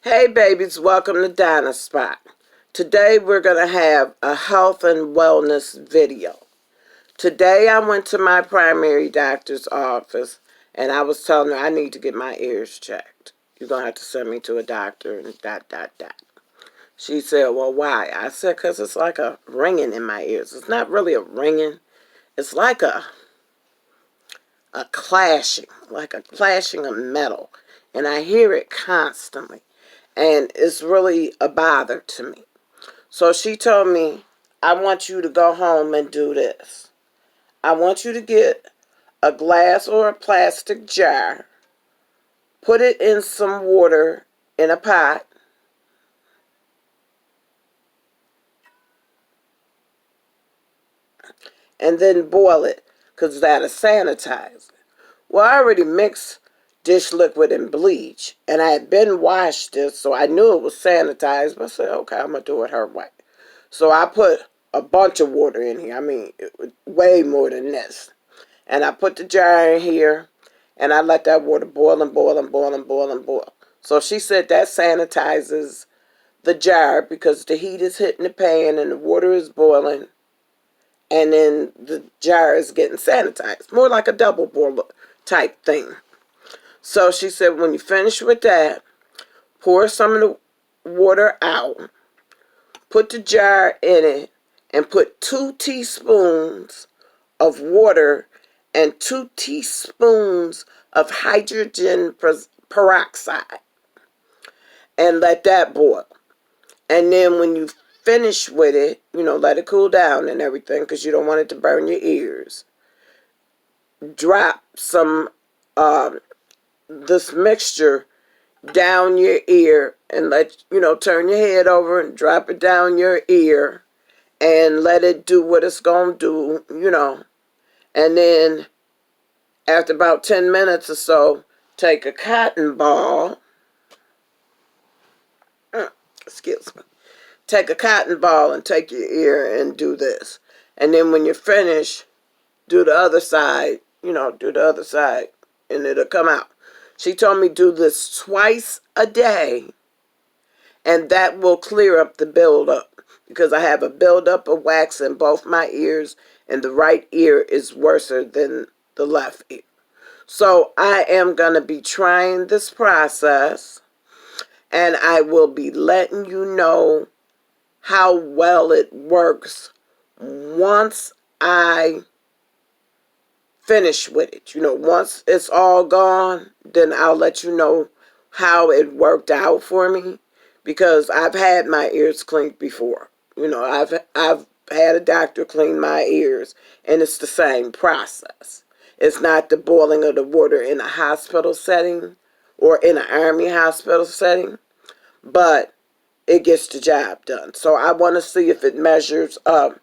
Hey babies, welcome to DONNA'S Spot. Today we're going to have a health and wellness video. Today I went to my primary doctor's office and I was telling her I need to get my ears checked. You're going to have to send me to a doctor and dot. She said, well, why? I said, because it's like a ringing in my ears. It's not really a ringing. It's like a clashing, like a clashing of metal. And I hear it constantly. And it's really a bother to me. So she told me, I want you to go home and do this. I want you to get a glass or a plastic jar, put it in some water in a pot, and then boil it, because that'll sanitize it. Well, I already mixed dish liquid and bleach, and I had been washed this, so I knew it was sanitized, but I said, okay, I'm going to do it her way. So I put a bunch of water in here. I mean, way more than this. And I put the jar in here, and I let that water boil and boil and boil and boil and boil. So she said that sanitizes the jar because the heat is hitting the pan and the water is boiling, and then the jar is getting sanitized. More like a double boiler type thing. So she said when you finish with that, pour some of the water out, put the jar in it, and put 2 teaspoons of water and 2 teaspoons of hydrogen peroxide, and let that boil. And then when you finish with it, let it cool down and everything, because you don't want it to burn your ears. Drop some this mixture down your ear and turn your head over and drop it down your ear and let it do what it's going to do, And then after about 10 minutes or so, take a cotton ball. Excuse me. Take a cotton ball and take your ear and do this. And then when you're finished, do the other side, do the other side, and it'll come out. She told me do this twice a day, and that will clear up the buildup, because I have a buildup of wax in both my ears, and the right ear is worse than the left ear. So I am going to be trying this process, and I will be letting you know how well it works once I finish with it. Once it's all gone, then I'll let you know how it worked out for me, because I've had my ears cleaned before. I've had a doctor clean my ears, and it's the same process. It's not the boiling of the water in a hospital setting or in an army hospital setting, but it gets the job done. So I want to see if it measures up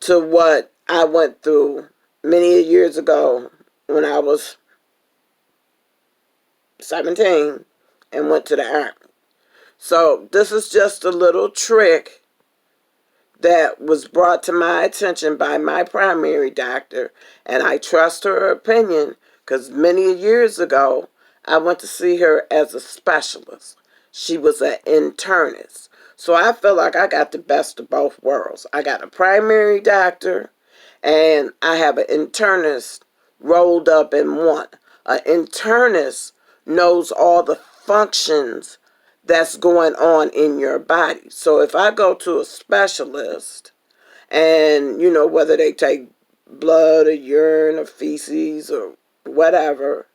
to what I went through many years ago when I was 17 and went to the army. So this is just a little trick that was brought to my attention by my primary doctor, and I trust her opinion because many years ago I went to see her as a specialist. She was an internist. So I feel like I got the best of both worlds. I got a primary doctor, and I have an internist rolled up in one. An internist knows all the functions that's going on in your body. So if I go to a specialist, and whether they take blood or urine or feces or whatever,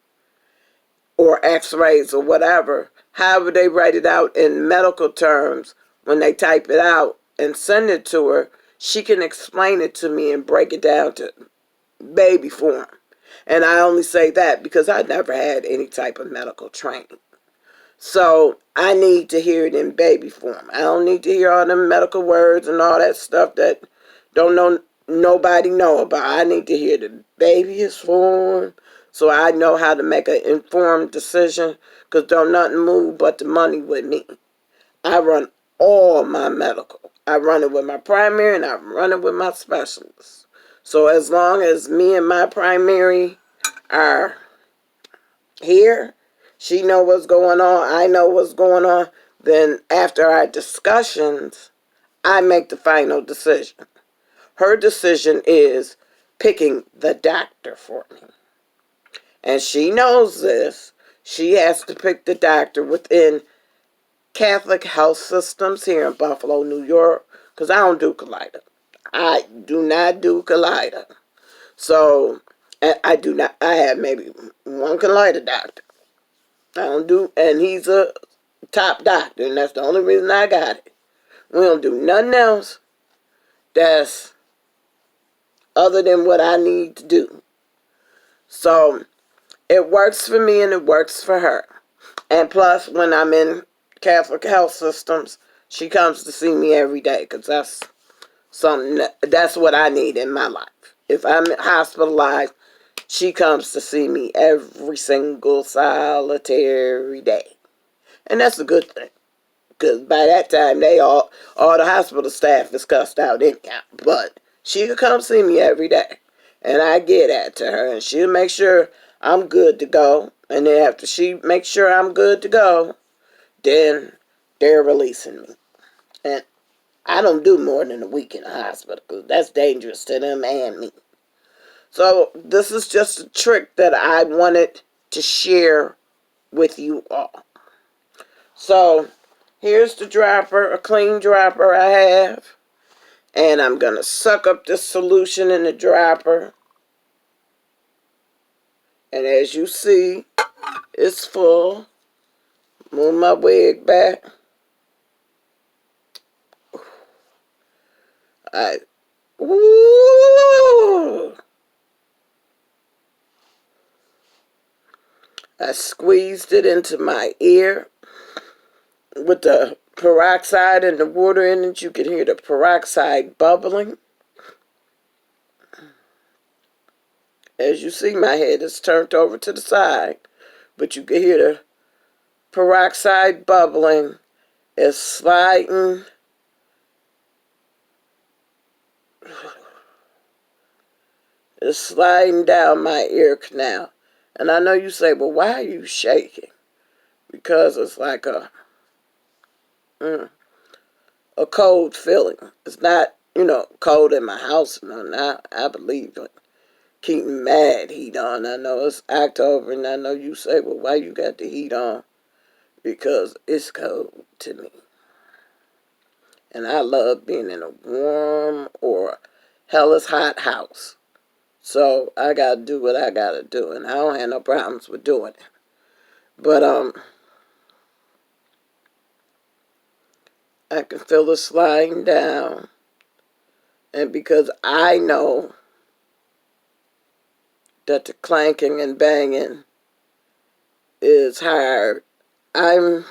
or x-rays or whatever, however they write it out in medical terms, when they type it out and send it to her, she can explain it to me and break it down to baby form. And I only say that because I never had any type of medical training. So I need to hear it in baby form. I don't need to hear all them medical words and all that stuff that nobody know about. I need to hear the baby's form, so I know how to make an informed decision, because don't nothing move but the money with me. I run all my medical. I run it with my primary, and I run it with my specialist. So as long as me and my primary are here, she know what's going on, I know what's going on, Then after our discussions, I make the final decision. Her decision is picking the doctor for me. And she knows this. She has to pick the doctor within Catholic health systems here in Buffalo, New York, because I don't do Kaleida. I do not do Kaleida. So, I do not, I have maybe one Kaleida doctor. I don't do, and he's a top doctor, and that's the only reason I got it. We don't do nothing else that's other than what I need to do. So, it works for me and it works for her. And plus, when I'm in Catholic health systems, she comes to see me every day because that's what I need in my life. If I'm hospitalized, she comes to see me every single solitary day. And that's a good thing. Because by that time, all the hospital staff is cussed out anyhow. But she could come see me every day. And I get that to her. And she'll make sure I'm good to go. And then after she makes sure I'm good to go, then they're releasing me. And I don't do more than a week in the hospital because that's dangerous to them and me. So this is just a trick that I wanted to share with you all. So here's the dropper, a clean dropper I have. And I'm going to suck up this solution in the dropper. And as you see, it's full. Move my wig back. I squeezed it into my ear with the peroxide and the water in it. You can hear the peroxide bubbling. As you see, my head is turned over to the side, but you can hear the peroxide bubbling. It's sliding. It's sliding down my ear canal. And I know you say, well, why are you shaking? Because it's like a cold feeling. It's not, cold in my house. No, I believe in keeping mad heat on. I know it's October, and I know you say, well, why you got the heat on? Because it's cold to me. And I love being in a warm or hellish hot house. So I got to do what I got to do, and I don't have no problems with doing it. But I can feel it sliding down. And because I know that the clanking and banging is hard, I'm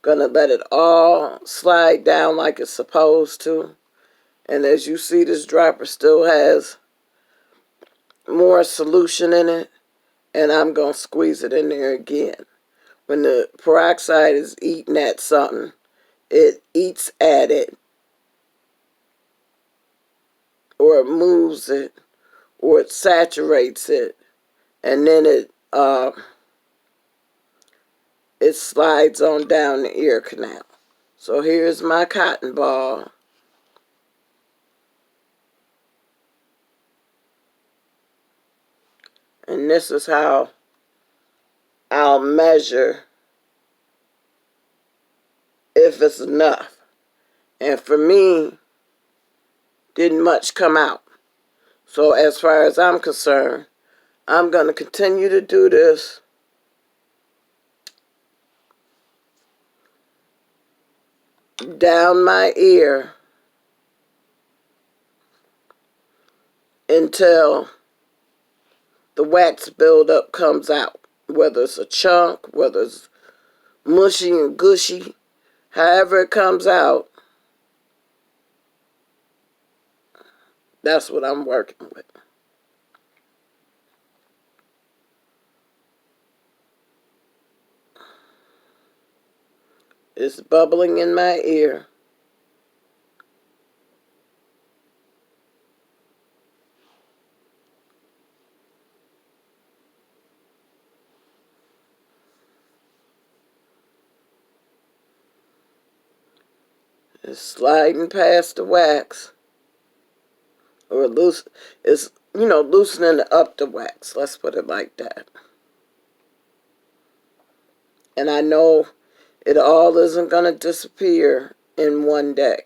going to let it all slide down like it's supposed to. And as you see, this dropper still has more solution in it. And I'm going to squeeze it in there again. When the peroxide is eating at something, it eats at it, or it moves it, or it saturates it, and then it slides on down the ear canal. So here's my cotton ball. And this is how I'll measure if it's enough. And for me, didn't much come out. So as far as I'm concerned, I'm going to continue to do this down my ear until the wax buildup comes out. Whether it's a chunk, whether it's mushy and gushy, however it comes out, that's what I'm working with. It's bubbling in my ear. It's sliding past the wax, or loose. It's, loosening up the wax. Let's put it like that. And I know it all isn't going to disappear in one day.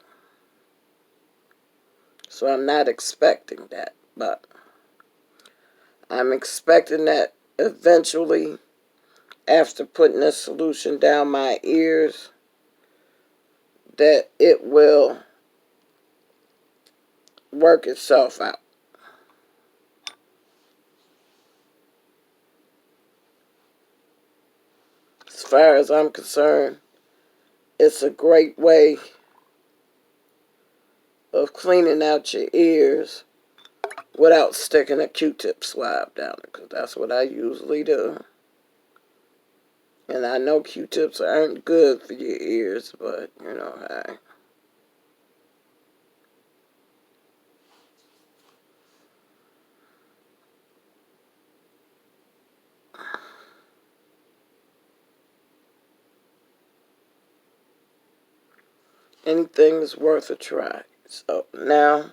So I'm not expecting that. But I'm expecting that eventually, after putting this solution down my ears, that it will work itself out. As far as I'm concerned, it's a great way of cleaning out your ears without sticking a Q-tip swab down it, because that's what I usually do. And I know Q-tips aren't good for your ears, but, hey. Anything is worth a try. So now,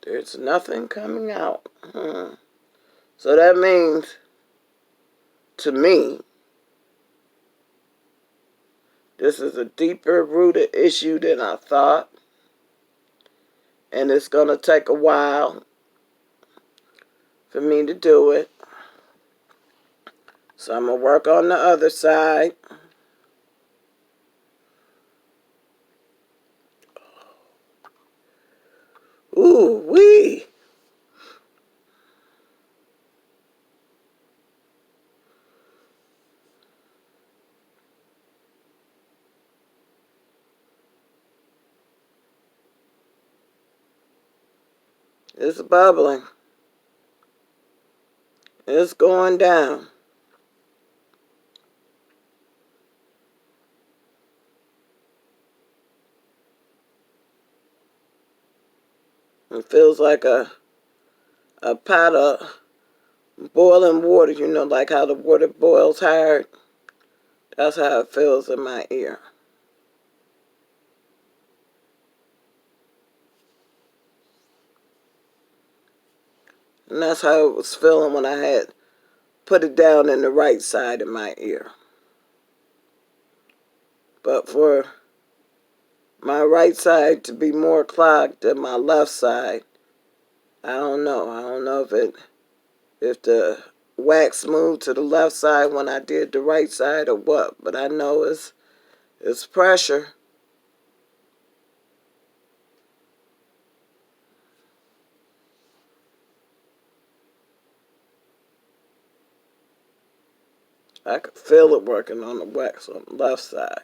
there's nothing coming out. So that means, to me, this is a deeper rooted issue than I thought. And it's going to take a while for me to do it. So I'm going to work on the other side. Ooh, wee. It's bubbling. It's going down. It feels like a pot of boiling water, like how the water boils hard. That's how it feels in my ear. And that's how it was feeling when I had put it down in the right side of my ear. But for my right side to be more clogged than my left side, I don't know. I don't know if the wax moved to the left side when I did the right side or what. But I know it's pressure. I could feel it working on the wax on the left side.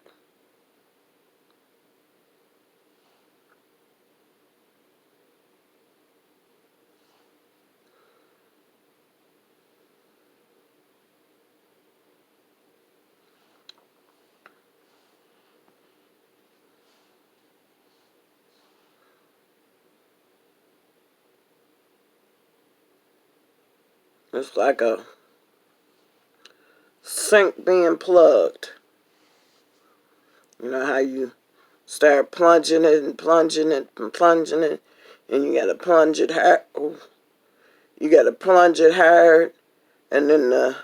It's like a sink being plugged. You know how you start plunging it and plunging it and plunging it, and you gotta plunge it hard. You gotta plunge it hard, and then the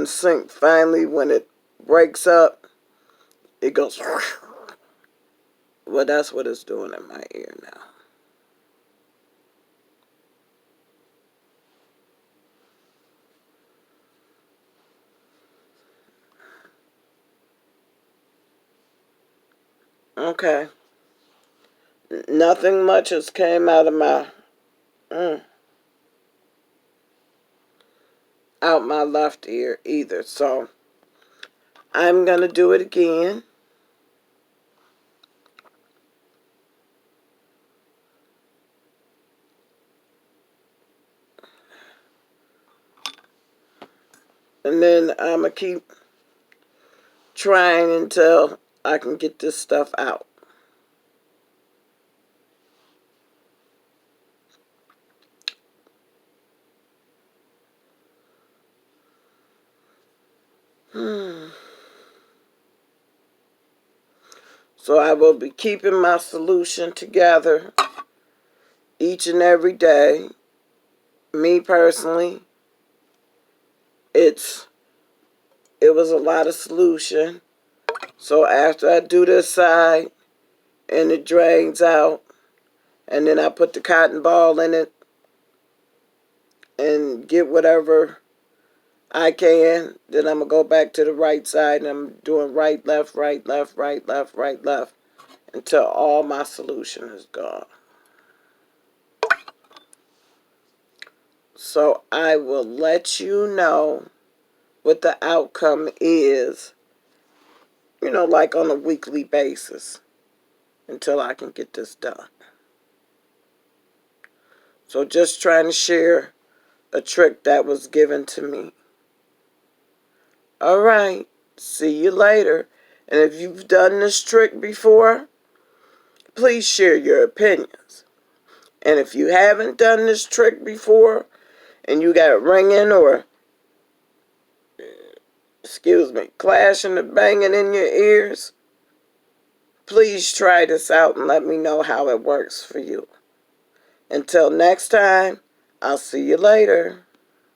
sink finally, when it breaks up, it goes. Well, that's what it's doing in my ear now. Okay. Nothing much has came out of my left ear either. So I'm gonna do it again. And then I'm gonna keep trying until I can get this stuff out. So I will be keeping my solution together each and every day. Me personally, it was a lot of solution. So after I do this side and it drains out, and then I put the cotton ball in it and get whatever I can, then I'm going to go back to the right side and I'm doing right, left, right, left, right, left, right, left until all my solution is gone. So I will let you know what the outcome is, like on a weekly basis until I can get this done. So just trying to share a trick that was given to me. All right, see you later. And if you've done this trick before, please share your opinions. And if you haven't done this trick before and you got ringing or, clashing or banging in your ears, please try this out and let me know how it works for you. Until next time, I'll see you later.